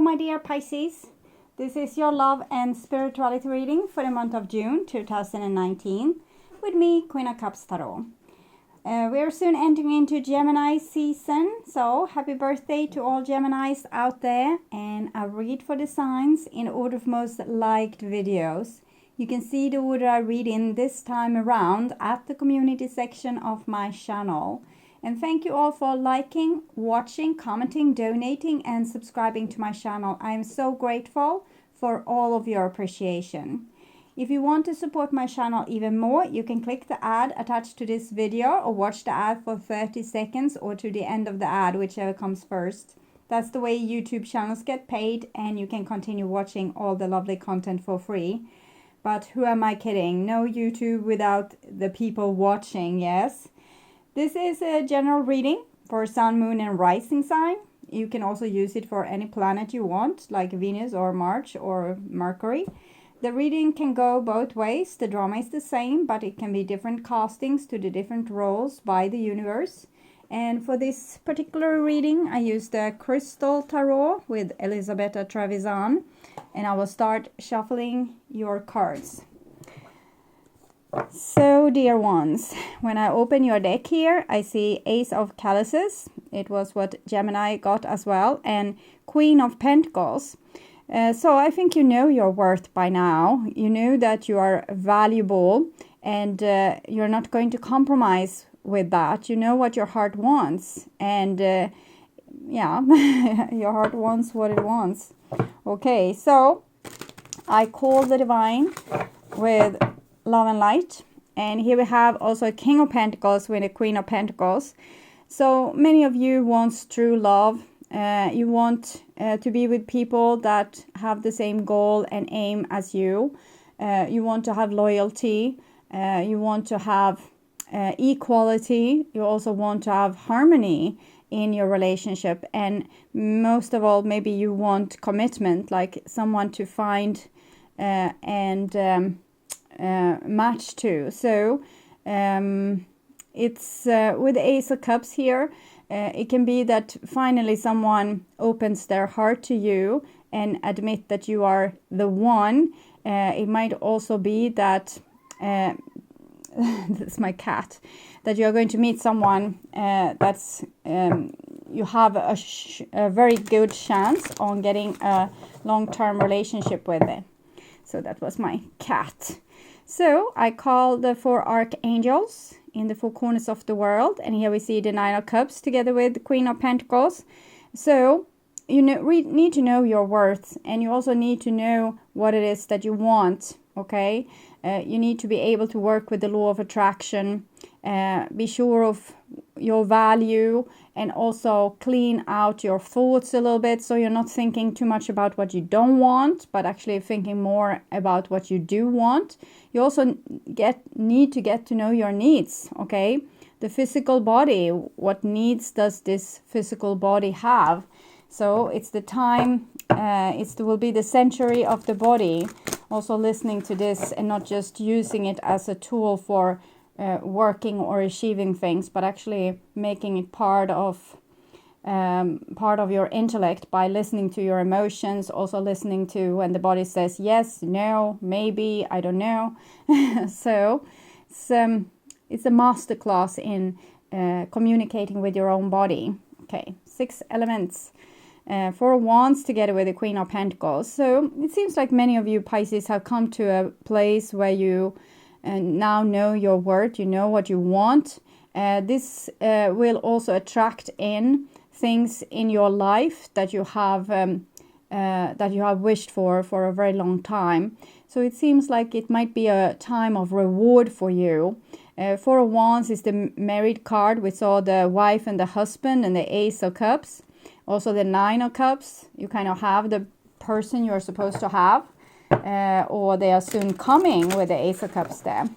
my dear Pisces. This is your love and spirituality reading for the month of June 2019 with me, Queen of Cups Tarot. We're soon entering into Gemini season, so happy birthday to all Geminis out there. And I read for the signs in order of most liked videos. You can see the order I read in this time around at the community section of my channel. And thank you all for liking, watching, commenting, donating and subscribing to my channel. I am so grateful for all of your appreciation. If you want to support my channel even more, you can click the ad attached to this video or watch the ad for 30 seconds or to the end of the ad, whichever comes first. That's the way YouTube channels get paid and you can continue watching all the lovely content for free. But who am I kidding? No YouTube without the people watching, yes? This is a general reading for Sun, Moon and Rising sign. You can also use it for any planet you want, like Venus or Mars or Mercury. The reading can go both ways. The drama is the same, but it can be different castings to the different roles by the universe. And for this particular reading, I used the Crystal Tarot with Elisabetta Trevisan. And I will start shuffling your cards. So, dear ones, when I open your deck here, I see Ace of Chalices. It was what Gemini got as well. And Queen of Pentacles. So I think you know your worth by now. You know that you are valuable and you're not going to compromise with that. You know what your heart wants. And yeah, your heart wants what it wants. Okay, so I call the Divine with Love and Light. And here we have also a King of Pentacles with a Queen of Pentacles. So many of you want true love. You want to be with people that have the same goal and aim as you. You want to have loyalty. You want to have equality. You also want to have harmony in your relationship. And most of all, maybe you want commitment, like someone to find and match to. So it's with the Ace of Cups here. It can be that finally someone opens their heart to you and admit that you are the one. It might also be that, that's my cat, that you're going to meet someone that's, you have a very good chance on getting a long-term relationship with it. So that was my cat. So I call the 4 archangels in the 4 corners of the world, and here we see the 9 of Cups together with the Queen of Pentacles. So you need to know your worth, and you also need to know what it is that you want. Okay, you need to be able to work with the law of attraction, be sure of your value, and also clean out your thoughts a little bit, so you're not thinking too much about what you don't want, but actually thinking more about what you do want. You also need to get to know your needs. Okay, the physical body, what needs does this physical body have? So it's the time, it will be the century of the body. Also listening to this and not just using it as a tool for working or achieving things, but actually making it part of your intellect by listening to your emotions. Also listening to when the body says yes, no, maybe, I don't know. So it's a masterclass in communicating with your own body. Okay, 6 elements. 4 wands together with the Queen of Pentacles. So it seems like many of you Pisces have come to a place where you now know your worth, you know what you want. This will also attract in things in your life that you have wished for a very long time. So it seems like it might be a time of reward for you. 4 of Wands is the married card. We saw the wife and the husband and the Ace of Cups. Also the 9 of Cups, you kind of have the person you're supposed to have, or they are soon coming with the Ace of Cups there.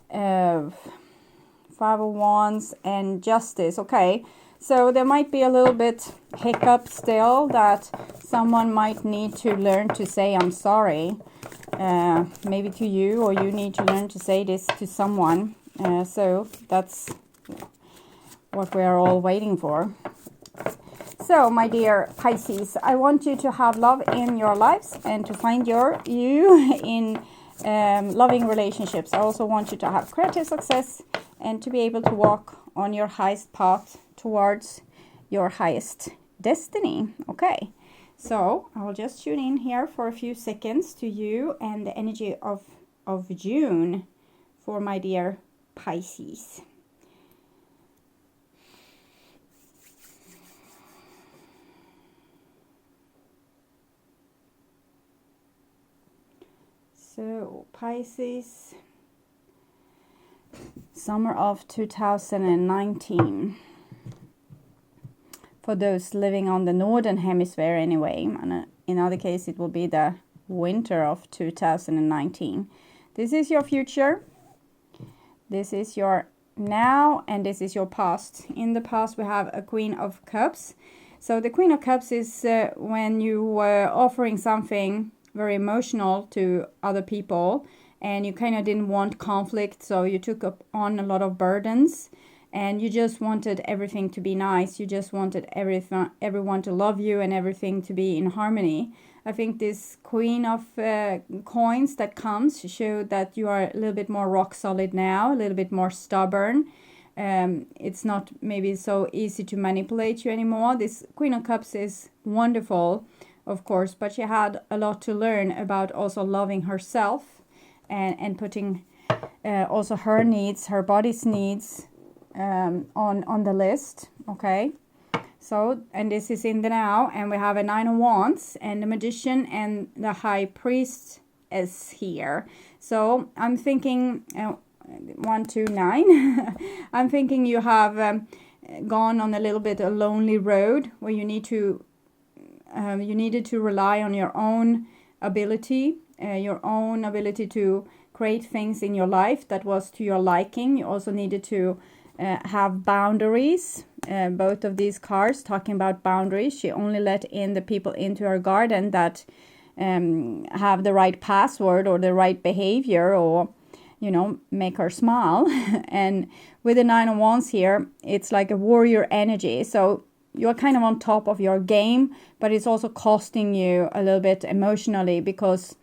5 of Wands and Justice. Okay, so there might be a little bit hiccup still, that someone might need to learn to say I'm sorry, maybe to you, or you need to learn to say this to someone. So that's what we are all waiting for. So, my dear Pisces, I want you to have love in your lives and to find you in loving relationships. I also want you to have creative success and to be able to walk on your highest path towards your highest destiny. Okay, so I will just tune in here for a few seconds to you and the energy of June for my dear Pisces. So, Pisces, summer of 2019. For those living on the northern hemisphere anyway, and in other case it will be the winter of 2019. This is your future. This is your now, and this is your past. In the past we have a Queen of Cups. So the Queen of Cups is when you were offering something very emotional to other people and you kind of didn't want conflict, so you took up on a lot of burdens and you just wanted everything to be nice. You just wanted everyone to love you and everything to be in harmony. I think this Queen of Coins that comes show that you are a little bit more rock solid now, a little bit more stubborn. It's not maybe so easy to manipulate you anymore. This Queen of Cups is wonderful, of course, but she had a lot to learn about also loving herself and putting also her needs, her body's needs on the list. Okay, so, and this is in the now, and we have a Nine of Wands and the Magician and the High Priest is here. So I'm thinking 1, 2, 9. I'm thinking you have gone on a little bit a lonely road where you need to you needed to rely on your own ability to create things in your life that was to your liking. You also needed to have boundaries. Both of these cards talking about boundaries. She only let in the people into her garden that have the right password or the right behavior, or make her smile. And with the Nine of Wands here, it's like a warrior energy. So you're kind of on top of your game, but it's also costing you a little bit emotionally, because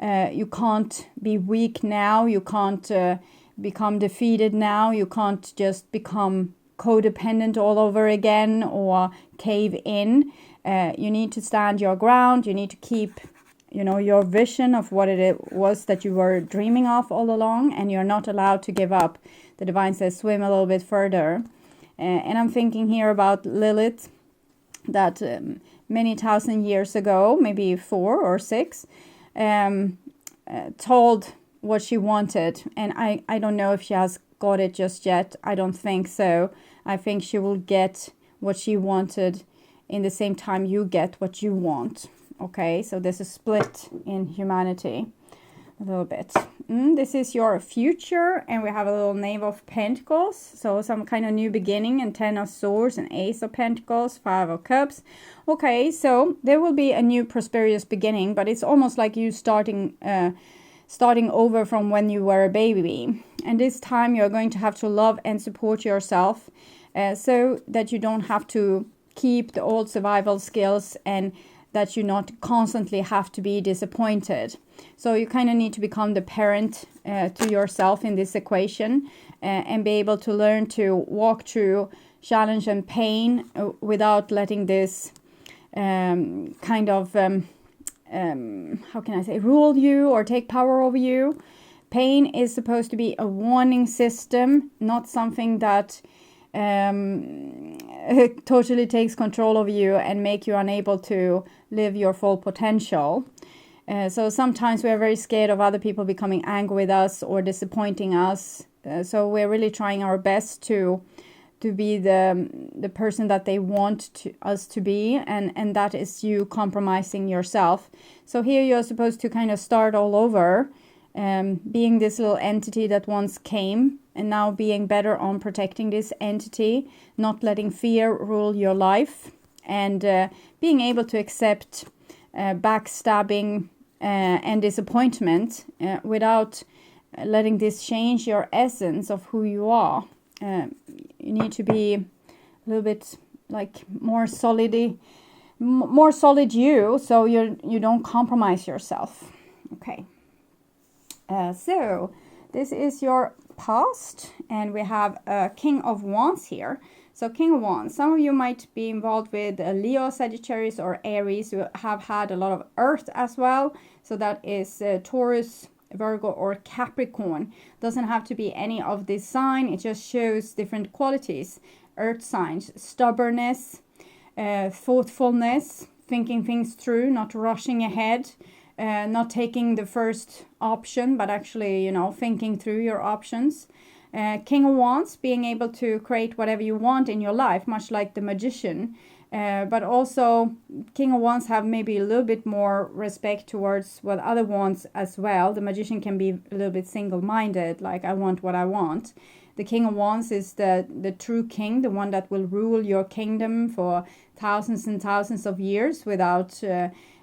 you can't be weak now. You can't become defeated now. You can't just become codependent all over again or cave in. You need to stand your ground. You need to keep your vision of what it was that you were dreaming of all along, and you're not allowed to give up. The divine says swim a little bit further. And I'm thinking here about Lilith, that many thousand years ago, maybe 4 or 6, told what she wanted. And I don't know if she has got it just yet. I don't think so. I think she will get what she wanted in the same time you get what you want. Okay, so there's a split in humanity a little bit. This is your future, and we have a little Knave of Pentacles, so some kind of new beginning, and 10 of Swords and Ace of Pentacles, 5 of Cups. Okay, so there will be a new prosperous beginning, but it's almost like you starting over from when you were a baby. And this time you're going to have to love and support yourself, so that you don't have to keep the old survival skills, and that you not constantly have to be disappointed. So you kind of need to become the parent to yourself in this equation, and be able to learn to walk through challenge and pain without letting this kind of, how can I say, rule you or take power over you. Pain is supposed to be a warning system, not something that totally takes control of you and make you unable to live your full potential. So sometimes we're very scared of other people becoming angry with us or disappointing us. So we're really trying our best to be the person that they want us to be, and that is you compromising yourself. So here you're supposed to kind of start all over, being this little entity that once came, and now being better on protecting this entity, not letting fear rule your life, and being able to accept backstabbing and disappointment without letting this change your essence of who you are. You need to be a little bit like more solid you, so you don't compromise yourself. Okay. So this is your past, and we have a King of Wands here. So King of Wands, some of you might be involved with Leo, Sagittarius, or Aries. You have had a lot of Earth as well. So that is Taurus, Virgo, or Capricorn. Doesn't have to be any of this sign. It just shows different qualities. Earth signs, stubbornness, thoughtfulness, thinking things through, not rushing ahead, not taking the first option, but actually, thinking through your options. King of Wands, being able to create whatever you want in your life, much like the Magician. But also, King of Wands have maybe a little bit more respect towards what other wants as well. The Magician can be a little bit single-minded, like I want what I want. The King of Wands is the true king, the one that will rule your kingdom for thousands and thousands of years without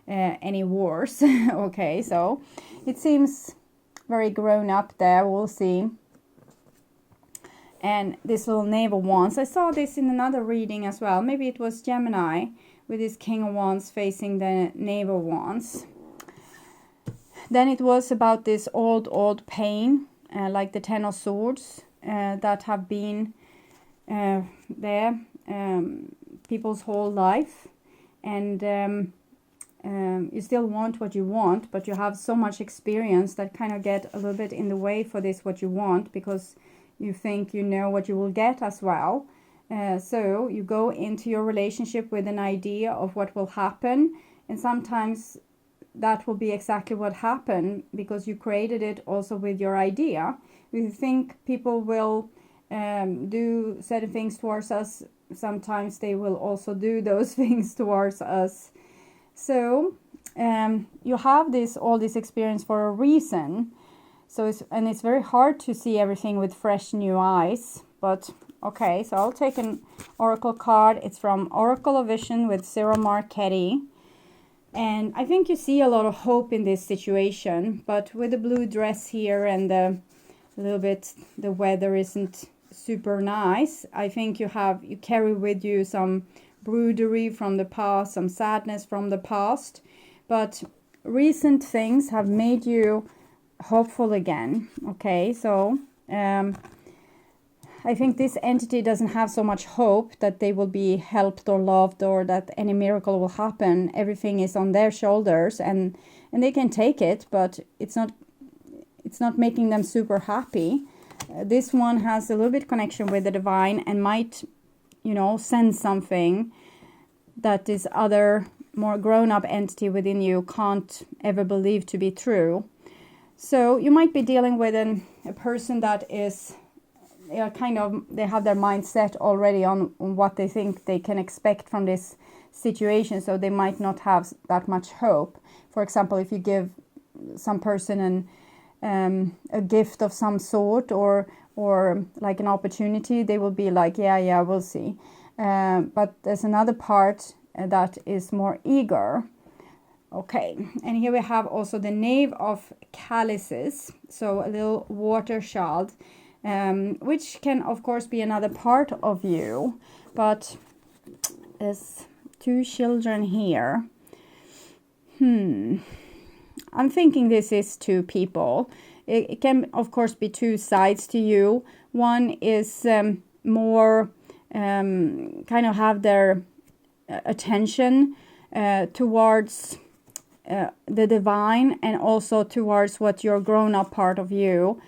any wars. Okay, so it seems very grown up there. We'll see. And this little Knave of Wands, I saw this in another reading as well. Maybe it was Gemini with this King of Wands facing the Knave of Wands. Then it was about this old pain, like the Ten of Swords, that have been there people's whole life. And you still want what you want, but you have so much experience that kind of get a little bit in the way for this what you want, because you think you know what you will get as well. So you go into your relationship with an idea of what will happen, and sometimes that will be exactly what happened because you created it also with your idea. We think people will do certain things towards us. Sometimes they will also do those things towards us. So you have all this experience for a reason. So it's very hard to see everything with fresh new eyes. But okay, so I'll take an oracle card. It's from Oracle of Vision with Cyril Marchetti. And I think you see a lot of hope in this situation. But with the blue dress here and a little bit the weather isn't super nice, I think you carry with you some broodery from the past, some sadness from the past. But recent things have made you hopeful again. Okay, so I think this entity doesn't have so much hope that they will be helped or loved or that any miracle will happen. Everything is on their shoulders and they can take it, but it's not making them super happy. This one has a little bit connection with the divine and might, sense something that this other more grown-up entity within you can't ever believe to be true. So you might be dealing with a person that is they have their mind set already on what they think they can expect from this situation, so they might not have that much hope. For example, if you give some person a gift of some sort or like an opportunity, they will be like, yeah, we'll see. But there's another part that is more eager. Okay, and here we have also the Knave of Chalices, so a little water child, which can of course be another part of you, but there's two children here. I'm thinking this is two people. It can of course be two sides to you. One is more kind of have their attention towards the divine and also towards what your grown-up part of you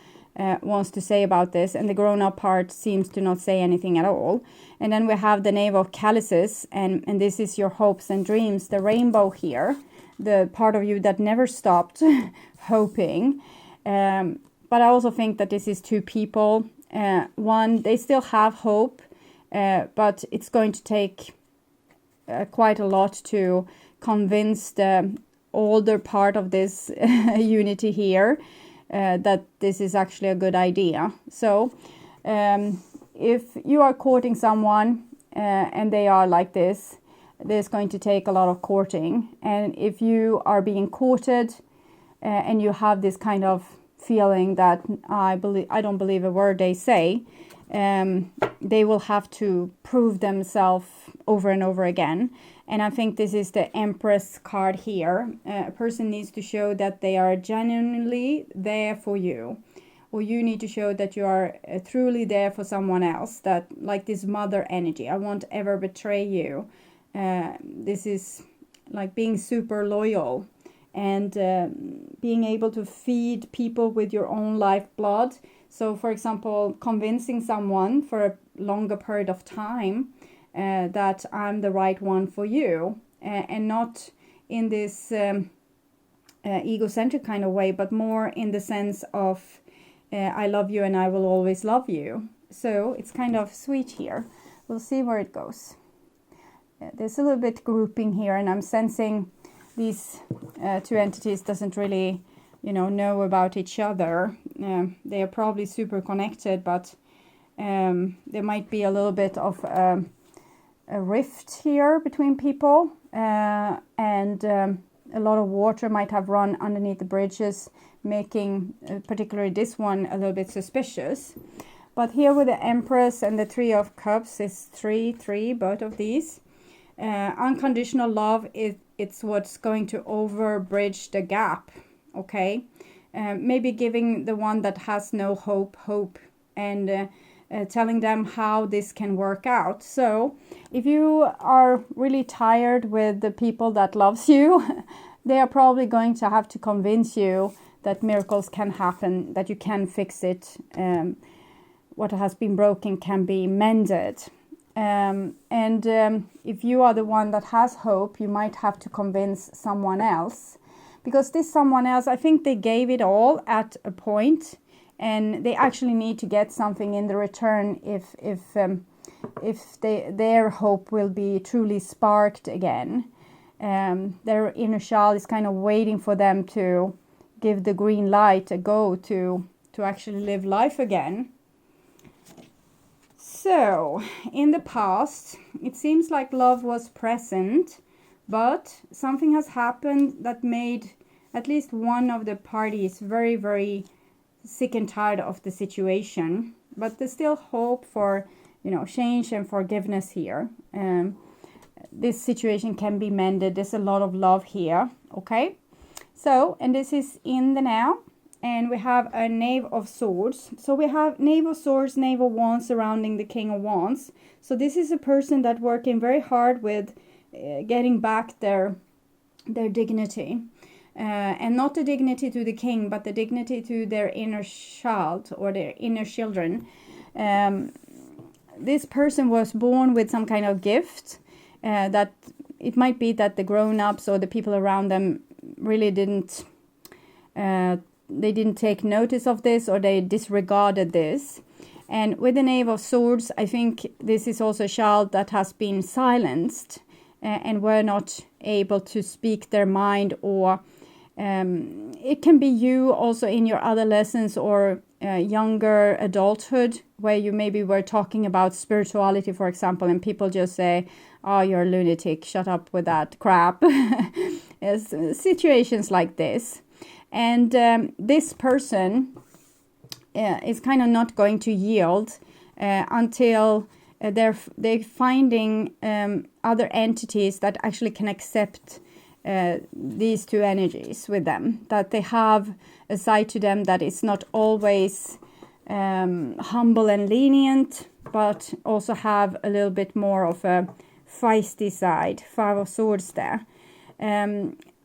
wants to say about this, and the grown-up part seems to not say anything at all. And then we have the Knave of Chalices, and this is your hopes and dreams, the rainbow here, the part of you that never stopped hoping. But I also think that this is two people. One, they still have hope, but it's going to take quite a lot to convince the older part of this unity here that this is actually a good idea. So if you are courting someone and they are like this, there's going to take a lot of courting. And if you are being courted and you have this kind of feeling that I don't believe a word they say, they will have to prove themselves over and over again. And I think this is the Empress card here. A person needs to show that they are genuinely there for you, or you need to show that you are truly there for someone else, that like this mother energy, I won't ever betray you. This is like being super loyal and being able to feed people with your own lifeblood. So for example, convincing someone for a longer period of time that I'm the right one for you, and not in this egocentric kind of way, but more in the sense of I love you and I will always love you. So it's kind of sweet here. We'll see where it goes. There's a little bit grouping here, and I'm sensing these two entities doesn't really, know about each other. They are probably super connected, but there might be a little bit of a rift here between people, and a lot of water might have run underneath the bridges, making particularly this one a little bit suspicious. But here with the Empress and the Three of Cups is 3, both of these. Unconditional love, it's what's going to overbridge the gap, okay? Maybe giving the one that has no hope, and telling them how this can work out. So if you are really tired with the people that loves you, they are probably going to have to convince you that miracles can happen, that you can fix it. What has been broken can be mended. And if you are the one that has hope, you might have to convince someone else. Because this someone else, I think they gave it all at a point, and they actually need to get something in the return if their hope will be truly sparked again. Their inner child is kind of waiting for them to give the green light a go to actually live life again. So, in the past, it seems like love was present, but something has happened that made at least one of the parties very, very sick and tired of the situation. But there's still hope for, change and forgiveness here. This situation can be mended. There's a lot of love here, okay? So, and this is in the now. And we have a Knave of Swords. So we have Knave of Swords, Knave of Wands surrounding the King of Wands. So this is a person that working very hard with getting back their dignity. And not the dignity to the king, but the dignity to their inner child or their inner children. This person was born with some kind of gift that it might be that the grown-ups or the people around them really didn't they didn't take notice of this, or they disregarded this. And with the Knave of Swords, I think this is also a child that has been silenced and were not able to speak their mind, or it can be you also in your adolescence or younger adulthood, where you maybe were talking about spirituality, for example, and people just say, oh, you're a lunatic, shut up with that crap. Situations like this. And this person is kind of not going to yield until they're finding other entities that actually can accept these two energies with them, that they have a side to them that is not always humble and lenient, but also have a little bit more of a feisty side. 5 of Swords there.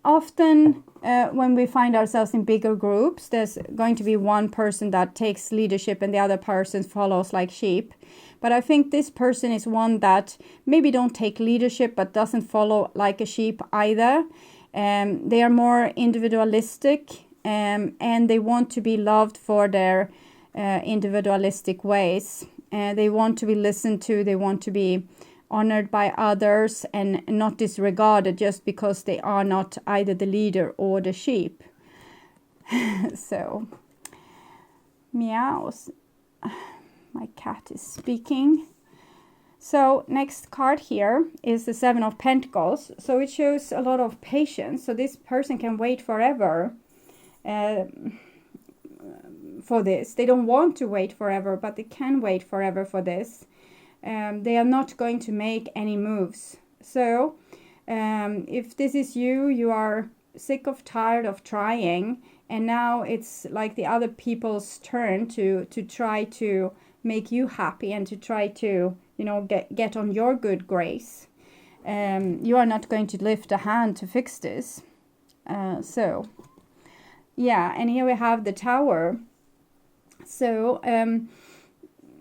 Often when we find ourselves in bigger groups, there's going to be one person that takes leadership and the other person follows like sheep. But I think this person is one that maybe don't take leadership but doesn't follow like a sheep either. They are more individualistic, and they want to be loved for their individualistic ways. They want to be listened to, they want to be honored by others and not disregarded just because they are not either the leader or the sheep. So, meows. My cat is speaking. So, next card here is the 7 of Pentacles. So, it shows a lot of patience. So, this person can wait forever for this. They don't want to wait forever, but they can wait forever for this. They are not going to make any moves. So if this is you, you are sick of tired of trying, and now it's like the other people's turn to try to make you happy and to try to, you know, get on your good grace. You are not going to lift a hand to fix this. So yeah, and here we have the Tower. So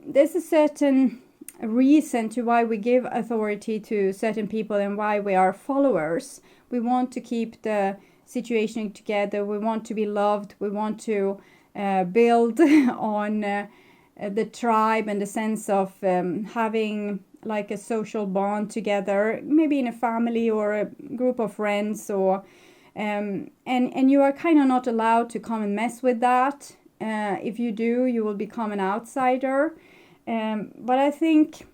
there's a certain reason to why we give authority to certain people and why we are followers. We want to keep the situation together. We want to be loved. We want to build on the tribe and the sense of having like a social bond together, maybe in a family or a group of friends, or and you are kind of not allowed to come and mess with that. If you do, you will become an outsider. But I think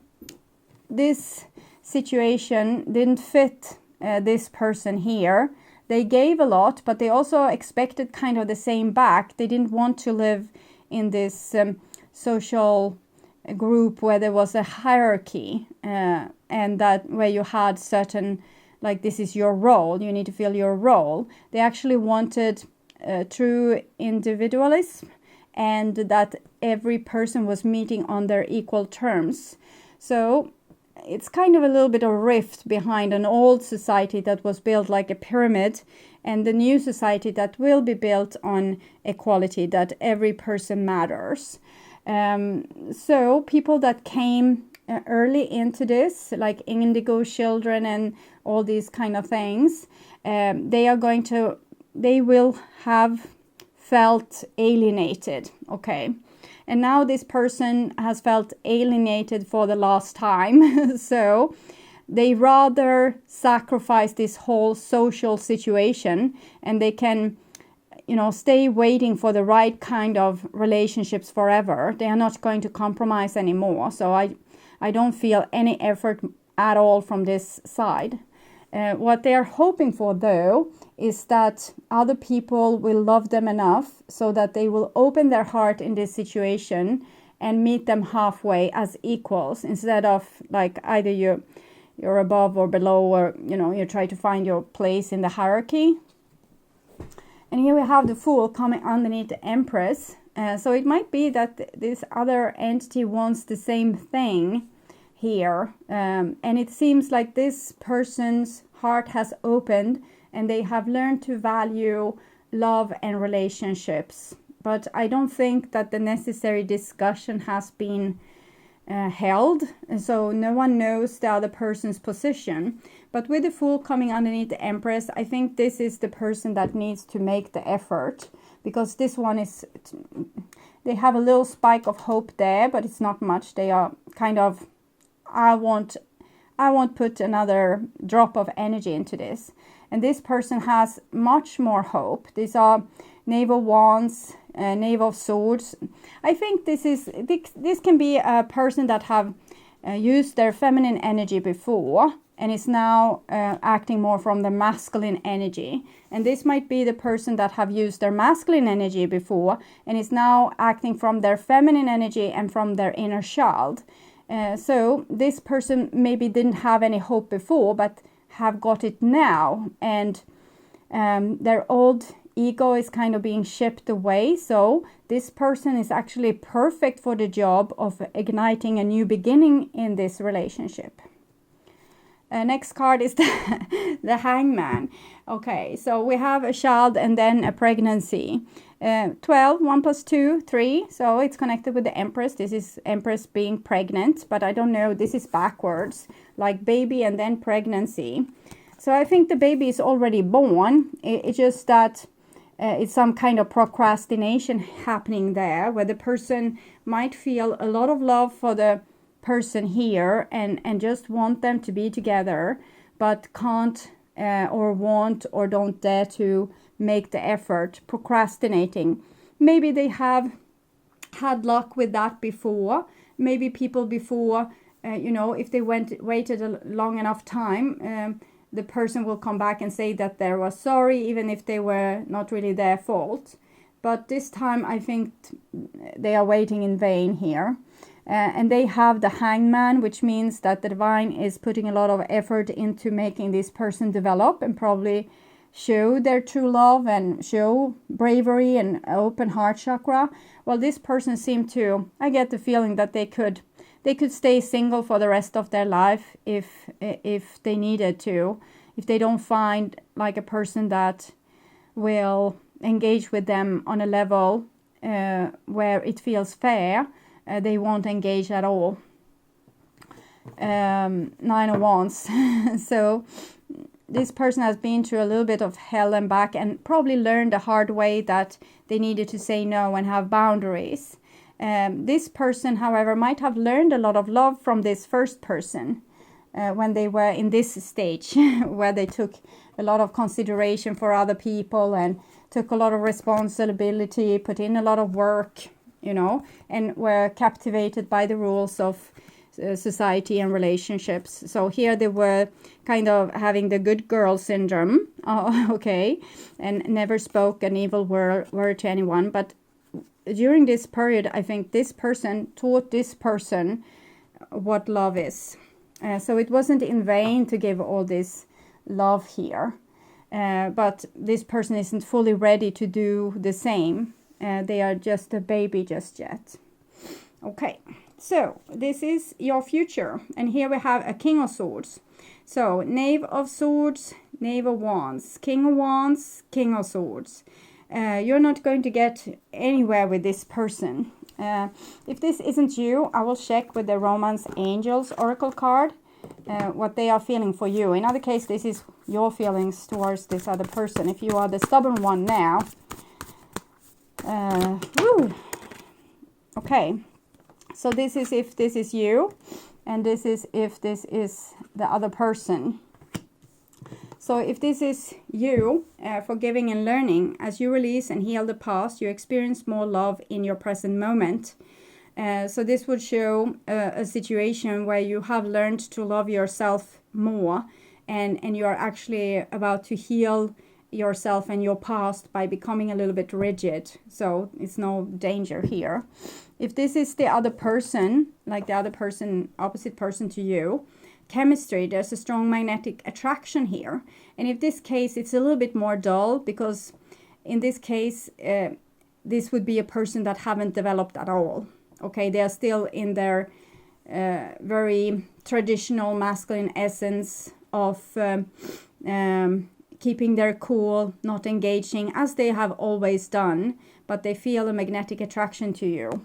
this situation didn't fit this person here. They gave a lot, but they also expected kind of the same back. They didn't want to live in this social group where there was a hierarchy, and that where you had certain, like, this is your role, you need to fill your role. They actually wanted true individualism, and that every person was meeting on their equal terms. So it's kind of a little bit of a rift behind an old society that was built like a pyramid, and the new society that will be built on equality, that every person matters. So people that came early into this, like indigo children and all these kind of things, they will have felt alienated. Okay. And now this person has felt alienated for the last time. So they rather sacrifice this whole social situation, and they can, you know, stay waiting for the right kind of relationships forever. They are not going to compromise anymore. So I don't feel any effort at all from this side. What they are hoping for, though, is that other people will love them enough so that they will open their heart in this situation and meet them halfway as equals, instead of like either you're above or below, or, you know, you try to find your place in the hierarchy. And here we have the Fool coming underneath the Empress. So it might be that this other entity wants the same thing here. And it seems like this person's heart has opened, and they have learned to value love and relationships. But I don't think that the necessary discussion has been held. And so no one knows the other person's position. But with the Fool coming underneath the Empress, I think this is the person that needs to make the effort, because this one is, they have a little spike of hope there, but it's not much. They are kind of, I won't put another drop of energy into this. And this person has much more hope. These are Knave of Wands, Knave of Swords. I think this can be a person that have used their feminine energy before, and is now acting more from the masculine energy. And this might be the person that have used their masculine energy before, and is now acting from their feminine energy and from their inner child. So this person maybe didn't have any hope before, but have got it now. And their old ego is kind of being shipped away. So this person is actually perfect for the job of igniting a new beginning in this relationship. Next card is the Hangman. Okay, so we have a child and then a pregnancy. 12, 1 plus 2, 3. So it's connected with the Empress. This is Empress being pregnant, but I don't know. This is backwards, like baby and then pregnancy. So I think the baby is already born. It's just that it's some kind of procrastination happening there, where the person might feel a lot of love for the person here and just want them to be together, but can't or won't or don't dare to make the effort, procrastinating. Maybe they have had luck with that before. Maybe people before, if they waited a long enough time, the person will come back and say that they were sorry, even if they were not really their fault. but this time I think they are waiting in vain here. And they have the Hangman, which means that the divine is putting a lot of effort into making this person develop and probably show their true love and show bravery and open heart chakra. Well, this person seemed to, I get the feeling that they could stay single for the rest of their life if they needed to. If they don't find like a person that will engage with them on a level where it feels fair, they won't engage at all. 9 of Wands. So this person has been through a little bit of hell and back and probably learned the hard way that they needed to say no and have boundaries. This person, however, might have learned a lot of love from this first person when they were in this stage where they took a lot of consideration for other people and took a lot of responsibility, put in a lot of work, you know, and were captivated by the rules of society and relationships. So here they were kind of having the good girl syndrome, okay, and never spoke an evil word to anyone. But during this period, I think this person taught this person what love is. So it wasn't in vain to give all this love here. But this person isn't fully ready to do the same. They are just a baby just yet. Okay, so this is your future. And here we have a King of Swords. So Knave of Swords, Knave of Wands, King of Wands, King of Swords. You're not going to get anywhere with this person. If this isn't you, I will check with the Romance Angels Oracle card what they are feeling for you. In other case, this is your feelings towards this other person. If you are the stubborn one now. Okay, so this is if this is you, and this is if this is the other person. So if this is you, forgiving and learning, as you release and heal the past, you experience more love in your present moment. So this would show a situation where you have learned to love yourself more, and you are actually about to heal yourself and your past by becoming a little bit rigid. So it's no danger here. If this is the other person, like the other person, opposite person to you, chemistry, there's a strong magnetic attraction here. And in this case, it's a little bit more dull, because in this case, this would be a person that haven't developed at all. Okay, they are still in their very traditional masculine essence of keeping their cool, not engaging, as they have always done, but they feel a magnetic attraction to you.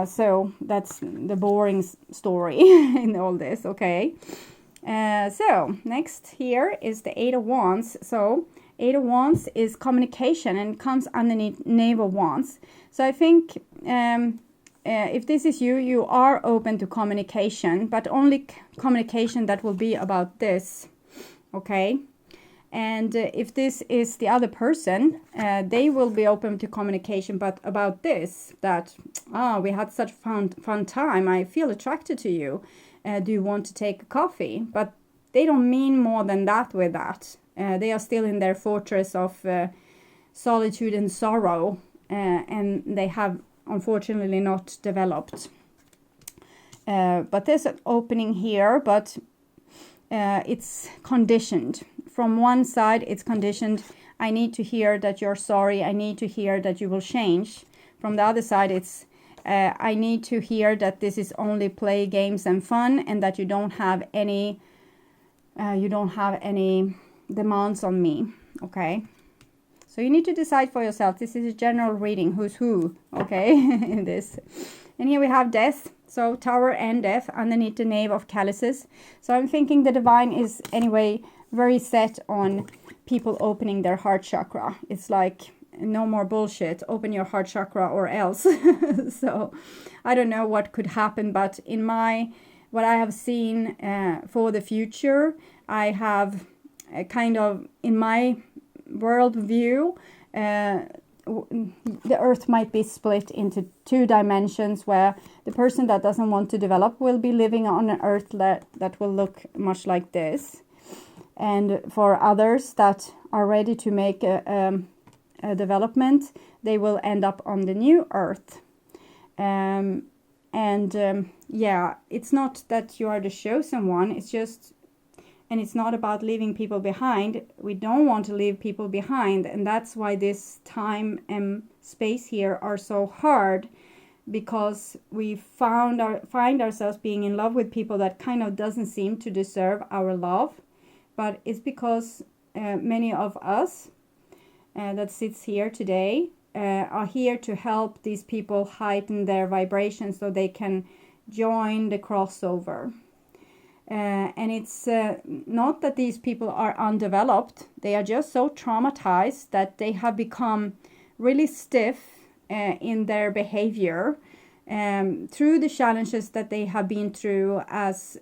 So that's the boring story in all this, okay? So next here is the 8 of Wands. So 8 of Wands is communication and comes underneath Knave of Wands. So I think if this is you, you are open to communication, but only communication that will be about this, okay? And if this is the other person, they will be open to communication, but about this, that, we had such fun time, I feel attracted to you. Do you want to take a coffee? But they don't mean more than that with that. They are still in their fortress of solitude and sorrow, and they have unfortunately not developed. But there's an opening here, but it's conditioned. From one side, it's conditioned. I need to hear that you're sorry. I need to hear that you will change. From the other side, it's I need to hear that this is only play, games, and fun, and that you don't have any demands on me. Okay. So you need to decide for yourself. This is a general reading. Who's who? Okay. In this. And here we have death. So Tower and death underneath the Knave of Chalices. So I'm thinking the divine is anyway very set on people opening their heart chakra. It's like, no more bullshit. Open your heart chakra or else. So I don't know what could happen, but in what I have seen for the future, I have kind of, in my world view, the earth might be split into 2 dimensions, where the person that doesn't want to develop will be living on an earth that will look much like this. And for others that are ready to make a development, they will end up on the new earth. Yeah, it's not that you are the chosen one. It's just, and it's not about leaving people behind. We don't want to leave people behind, and that's why this time and space here are so hard, because we find ourselves being in love with people that kind of doesn't seem to deserve our love. But it's because many of us that sits here today are here to help these people heighten their vibrations so they can join the crossover. And it's not that these people are undeveloped. They are just so traumatized that they have become really stiff in their behavior through the challenges that they have been through as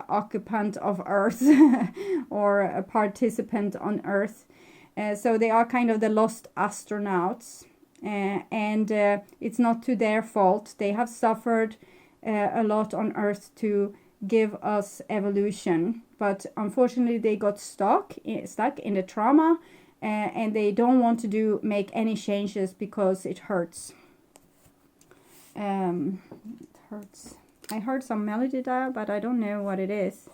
occupant of Earth or a participant on Earth. So they are kind of the lost astronauts, and it's not to their fault. They have suffered a lot on Earth to give us evolution, but unfortunately they got stuck in the trauma, and they don't want to make any changes because it hurts. It hurts. I heard some melody there, but I don't know what it is.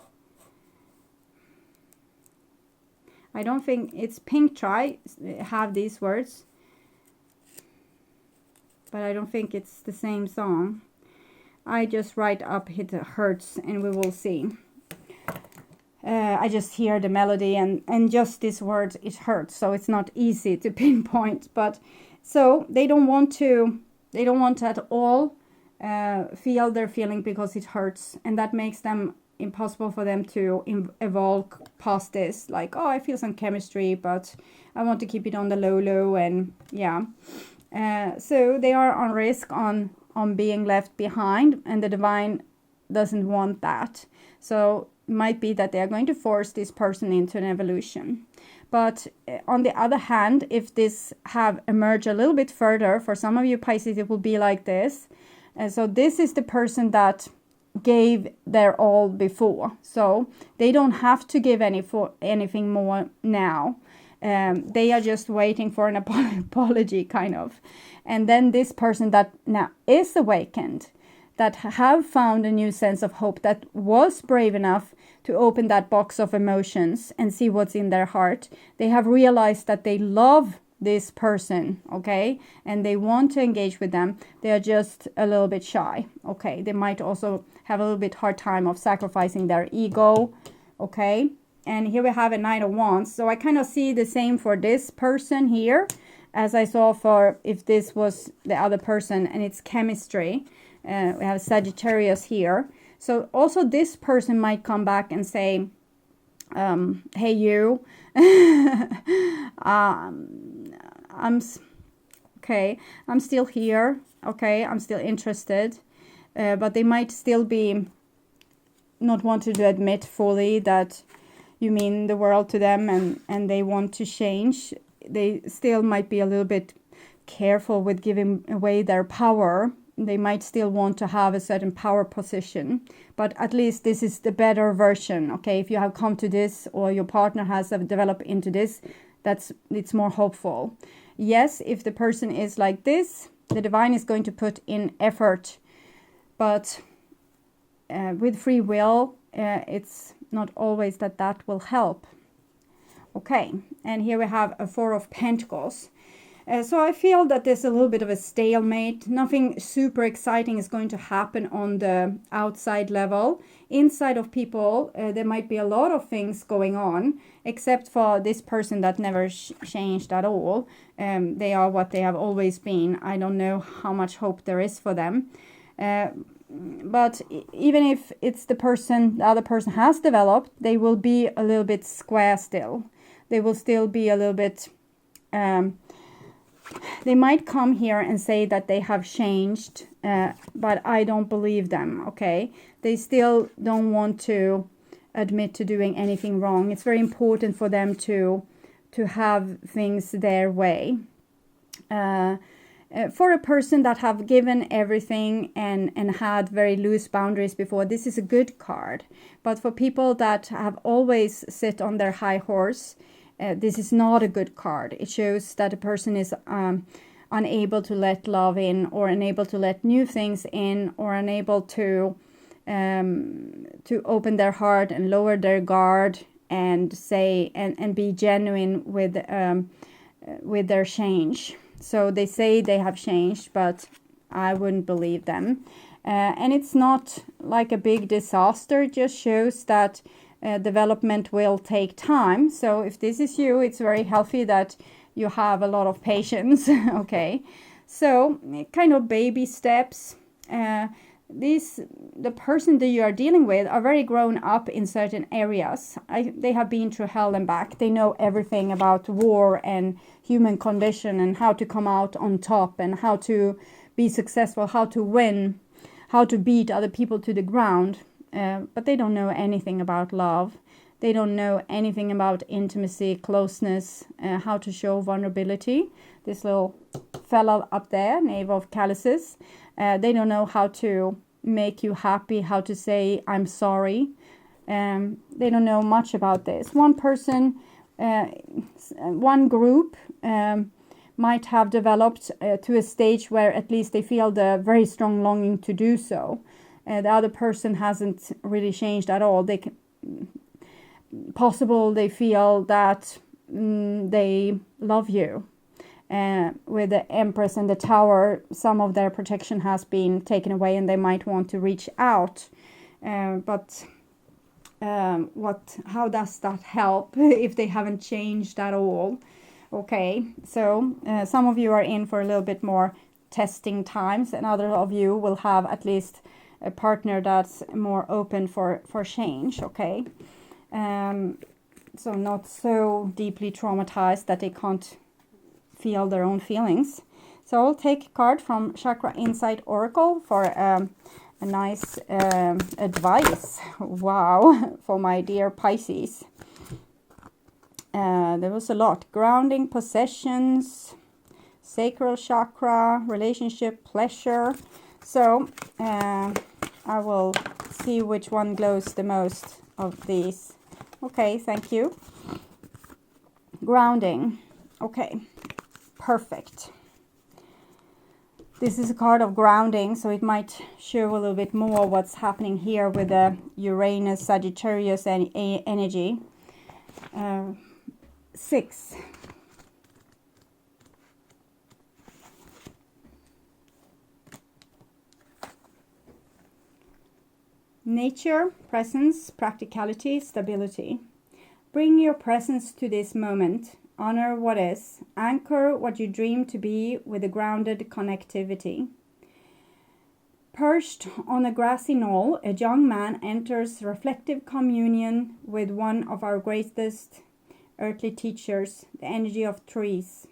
I don't think it's Pink Try have these words, but I don't think it's the same song. I just write up it hurts and we will see. I just hear the melody and just this word, it hurts, so it's not easy to pinpoint. But so they don't want at all feel their feeling because it hurts, and that makes them impossible for them to evolve past this. Like, oh, I feel some chemistry, but I want to keep it on the low, and yeah. So they are on risk on being left behind, and the divine doesn't want that. So it might be that they are going to force this person into an evolution. But on the other hand, if this have emerged a little bit further, for some of you Pisces, it will be like this. And so this is the person that gave their all before. So they don't have to give anything more now. They are just waiting for an apology, kind of. And then this person that now is awakened, that have found a new sense of hope, that was brave enough to open that box of emotions and see what's in their heart. They have realized that they love this person, okay? And they want to engage with them. They are just a little bit shy, okay? They might also have a little bit hard time of sacrificing their ego, okay? And here we have a Knight of Wands. So I kind of see the same for this person here as I saw for if this was the other person, and it's chemistry. We have Sagittarius here. So also this person might come back and say, hey you, I'm still here, okay, I'm still interested, but they might still be not wanting to admit fully that you mean the world to them, and they want to change. They still might be a little bit careful with giving away their power. They might still want to have a certain power position, but at least this is the better version, okay? If you have come to this, or your partner has developed into this, it's more hopeful. Yes, if the person is like this, the divine is going to put in effort, but with free will, it's not always that will help. Okay, and here we have a Four of Pentacles. So I feel that there's a little bit of a stalemate. Nothing super exciting is going to happen on the outside level. Inside of people, there might be a lot of things going on, except for this person that never changed at all. They are what they have always been. I don't know how much hope there is for them. But even if it's the other person has developed, they will be a little bit square still. They will still be a little bit... they might come here and say that they have changed, but I don't believe them, okay? They still don't want to admit to doing anything wrong. It's very important for them to have things their way. For a person that have given everything and had very loose boundaries before, this is a good card. But for people that have always sit on their high horse this is not a good card. It shows that a person is unable to let love in, or unable to let new things in, or unable to open their heart and lower their guard and say and be genuine with their change. So they say they have changed, but I wouldn't believe them. And it's not like a big disaster. It just shows that development will take time. So if this is you, it's very healthy that you have a lot of patience. Okay, so kind of baby steps. The person that you are dealing with are very grown up in certain areas. They have been through hell and back. They know everything about war and human condition and how to come out on top and how to be successful, how to win, how to beat other people to the ground. But they don't know anything about love. They don't know anything about intimacy, closeness, how to show vulnerability. This little fella up there, Knave of Chalices, they don't know how to make you happy, how to say, I'm sorry. They don't know much about this. One person, one group might have developed to a stage where at least they feel the very strong longing to do so. The other person hasn't really changed at all. They feel that they love you. With the Empress and the Tower, some of their protection has been taken away and they might want to reach out. But how does that help if they haven't changed at all? Okay, so some of you are in for a little bit more testing times, and other of you will have at least a partner that's more open for change. Okay, so not so deeply traumatized that they can't feel their own feelings. So I'll take a card from Chakra Insight Oracle for a nice advice. Wow, for my dear Pisces. There was a lot. Grounding, possessions, sacral chakra, relationship, pleasure. So I will see which one glows the most of these. Okay, thank you. Grounding. Okay, perfect. This is a card of grounding, so it might show a little bit more what's happening here with the Uranus, Sagittarius energy. 6. Nature, presence, practicality, stability. Bring your presence to this moment. Honor what is. Anchor what you dream to be with a grounded connectivity. Perched on a grassy knoll, a young man enters reflective communion with one of our greatest earthly teachers, the energy of trees.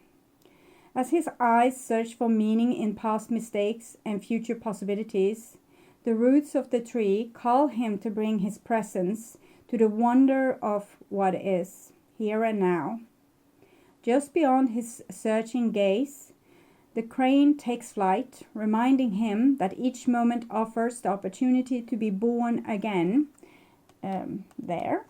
As his eyes search for meaning in past mistakes and future possibilities, the roots of the tree call him to bring his presence to the wonder of what is, here and now. Just beyond his searching gaze, the crane takes flight, reminding him that each moment offers the opportunity to be born again there,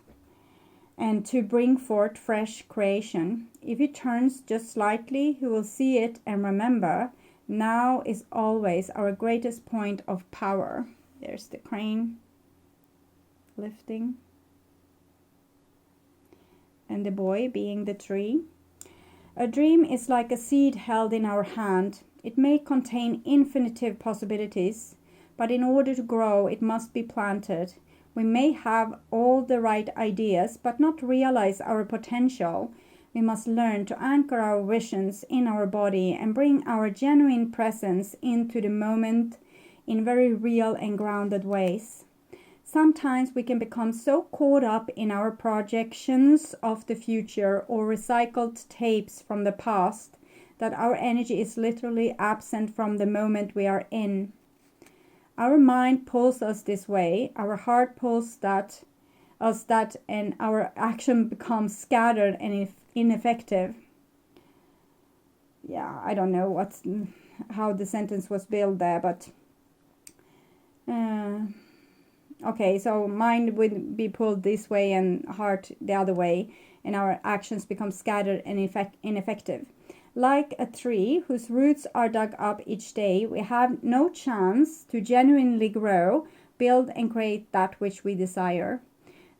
and to bring forth fresh creation. If he turns just slightly, he will see it and remember, now is always our greatest point of power. There's the crane lifting, and the boy being the tree. A dream is like a seed held in our hand. It may contain infinite possibilities, but in order to grow, it must be planted. We may have all the right ideas, but not realize our potential. We must learn to anchor our visions in our body and bring our genuine presence into the moment in very real and grounded ways. Sometimes we can become so caught up in our projections of the future or recycled tapes from the past that our energy is literally absent from the moment we are in. Our mind pulls us this way, our heart pulls us that, and our action becomes scattered and ineffective. Yeah, I don't know how the sentence was built there, but Okay, so mind would be pulled this way and heart the other way, and our actions become scattered and ineffective. Like a tree whose roots are dug up each day, we have no chance to genuinely grow, build, and create that which we desire.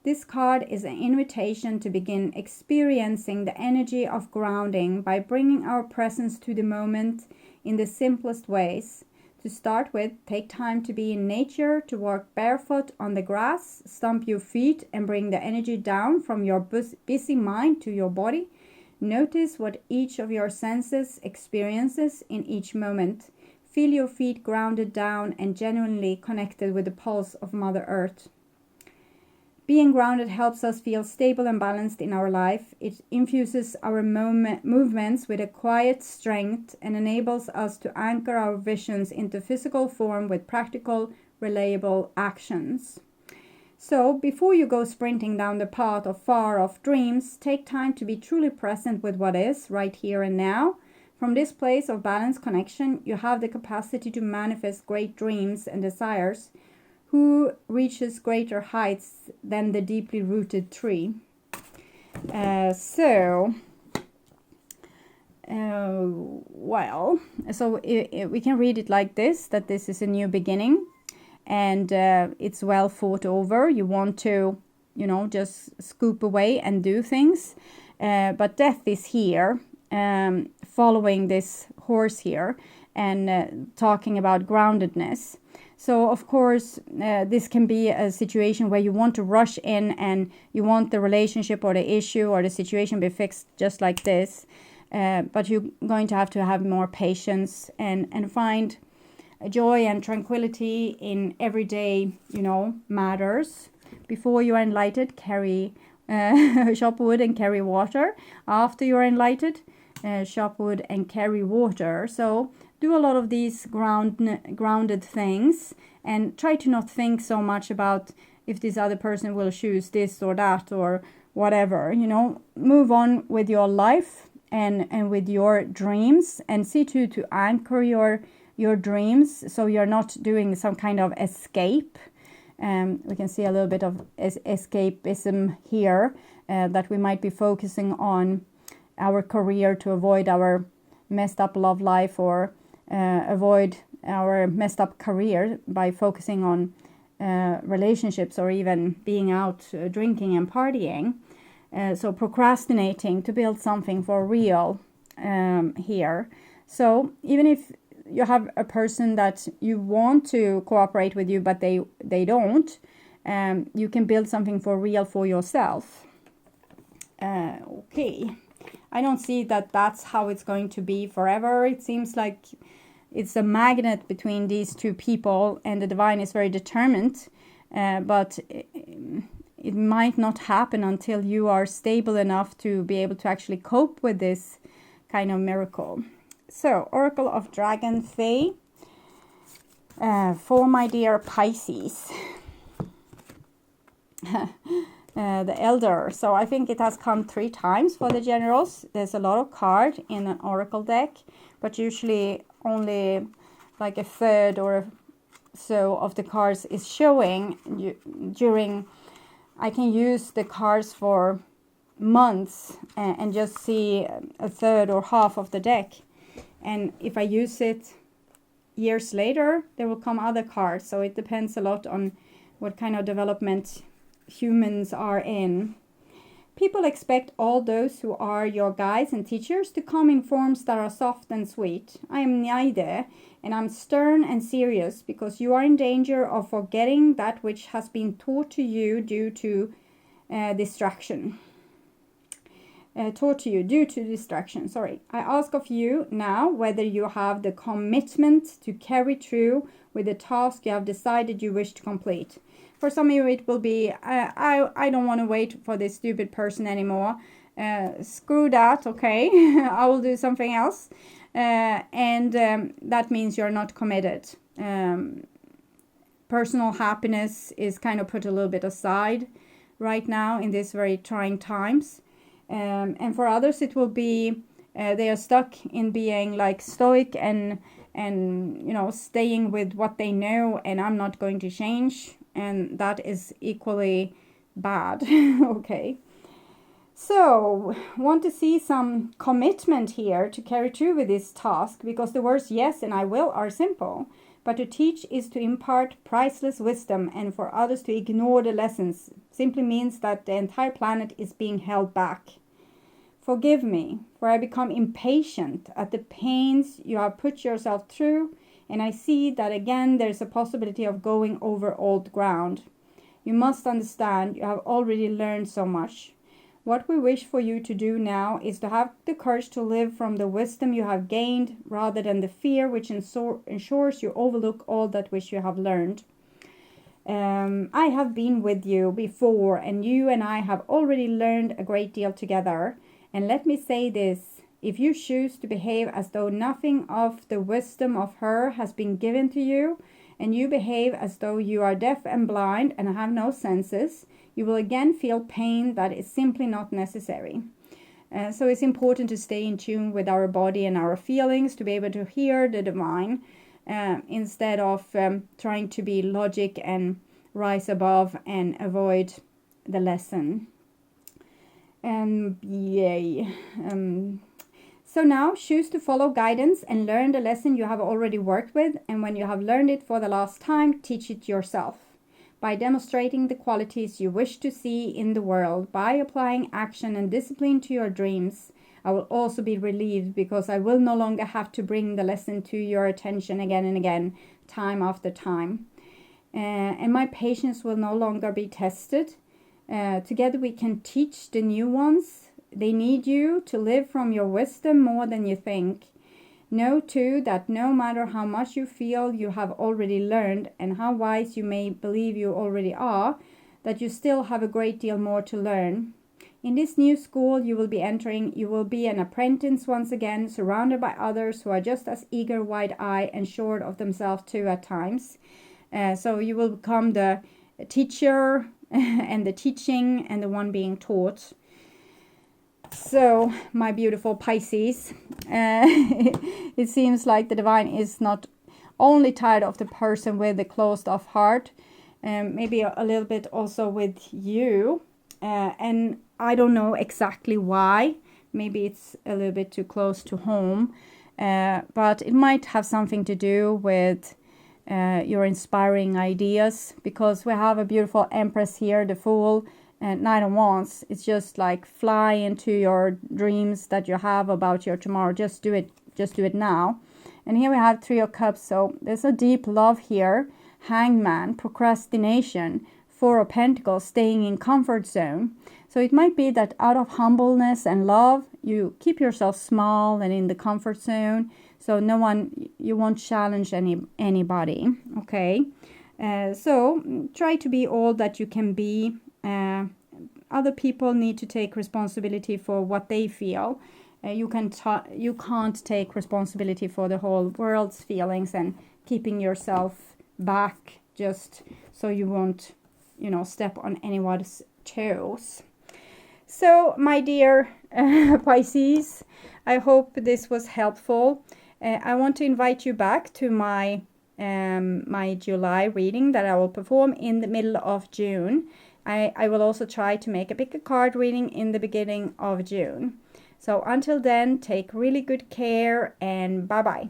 This card is an invitation to begin experiencing the energy of grounding by bringing our presence to the moment in the simplest ways. To start with, take time to be in nature, to walk barefoot on the grass, stomp your feet, and bring the energy down from your busy mind to your body. Notice what each of your senses experiences in each moment. Feel your feet grounded down and genuinely connected with the pulse of Mother Earth. Being grounded helps us feel stable and balanced in our life. It infuses our movements with a quiet strength and enables us to anchor our visions into physical form with practical, reliable actions. So, before you go sprinting down the path of far-off dreams, take time to be truly present with what is, right here and now. From this place of balanced connection, you have the capacity to manifest great dreams and desires. Who reaches greater heights than the deeply rooted tree? So we can read it like this, that this is a new beginning, and it's well thought over. You want to, just scoop away and do things, but death is here, following this horse here, and talking about groundedness. So, of course, this can be a situation where you want to rush in and you want the relationship or the issue or the situation be fixed just like this. But you're going to have more patience and find joy and tranquility in everyday, matters. Before you are enlightened, chop wood and carry water. After you are enlightened, chop wood and carry water. So do a lot of these grounded things and try to not think so much about if this other person will choose this or that or whatever. Move on with your life and with your dreams, and see to anchor your dreams so you're not doing some kind of escape. We can see a little bit of escapism here, that we might be focusing on our career to avoid our messed up love life, or avoid our messed up career by focusing on relationships, or even being out drinking and partying. So procrastinating to build something for real here. So even if you have a person that you want to cooperate with you, but they don't, you can build something for real for yourself. Okay. I don't see that that's how it's going to be forever. It seems like it's a magnet between these two people, and the divine is very determined, but it might not happen until you are stable enough to be able to actually cope with this kind of miracle. So, Oracle of Dragon Fae, for my dear Pisces. The Elder. So I think it has come 3 times for the generals. There's a lot of card in an oracle deck, but usually only like a third or so of the cards is showing during. I can use the cards for months and just see a third or half of the deck, and if I use it years later, there will come other cards. So it depends a lot on what kind of development humans are in. People expect all those who are your guides and teachers to come in forms that are soft and sweet. I am neither, and I'm stern and serious, because you are in danger of forgetting that which has been taught to you due to distraction. I ask of you now whether you have the commitment to carry through with the task you have decided you wish to complete. For some of you, it will be, I don't want to wait for this stupid person anymore. Screw that, okay? I will do something else. And that means you're not committed. Personal happiness is kind of put a little bit aside right now in these very trying times. And for others, it will be, they are stuck in being like stoic and staying with what they know, and I'm not going to change. and that is equally bad. Okay. So, want to see some commitment here to carry through with this task, because the words yes and I will are simple. But to teach is to impart priceless wisdom, and for others to ignore the lessons simply means that the entire planet is being held back. Forgive me, for I become impatient at the pains you have put yourself through, and I see that again there's a possibility of going over old ground. You must understand you have already learned so much. What we wish for you to do now is to have the courage to live from the wisdom you have gained, rather than the fear which ensures you overlook all that which you have learned. I have been with you before, and you and I have already learned a great deal together. And let me say this, if you choose to behave as though nothing of the wisdom of her has been given to you, and you behave as though you are deaf and blind and have no senses, you will again feel pain that is simply not necessary. So it's important to stay in tune with our body and our feelings to be able to hear the divine, instead of trying to be logic and rise above and avoid the lesson. Yay. So now choose to follow guidance and learn the lesson you have already worked with, and when you have learned it for the last time, teach it yourself. By demonstrating the qualities you wish to see in the world, by applying action and discipline to your dreams, I will also be relieved, because I will no longer have to bring the lesson to your attention again and again, time after time. And my patience will no longer be tested. Together we can teach the new ones. They need you to live from your wisdom more than you think. Know too that no matter how much you feel you have already learned, and how wise you may believe you already are, that you still have a great deal more to learn. In this new school you will be entering, you will be an apprentice once again, surrounded by others who are just as eager, wide-eyed, and sure of themselves too at times. So you will become the teacher and the teaching and the one being taught. So, my beautiful Pisces, it seems like the divine is not only tired of the person with the closed off heart, maybe a little bit also with you. And I don't know exactly why. Maybe it's a little bit too close to home. But it might have something to do with your inspiring ideas, because we have a beautiful Empress here, the Fool, and Knight of Wands. It's just like fly into your dreams that you have about your tomorrow. Just do it now. And here we have Three of Cups. So there's a deep love here. Hangman, procrastination, Four of Pentacles, staying in comfort zone. So it might be that out of humbleness and love, you keep yourself small and in the comfort zone. So you won't challenge anybody. Okay. So try to be all that you can be. Other people need to take responsibility for what they feel. You can't take responsibility for the whole world's feelings, and keeping yourself back just so you won't, step on anyone's toes. So, my dear Pisces, I hope this was helpful. I want to invite you back to my July reading that I will perform in the middle of June. I will also try to make a pick a card reading in the beginning of June. So until then, take really good care, and bye-bye.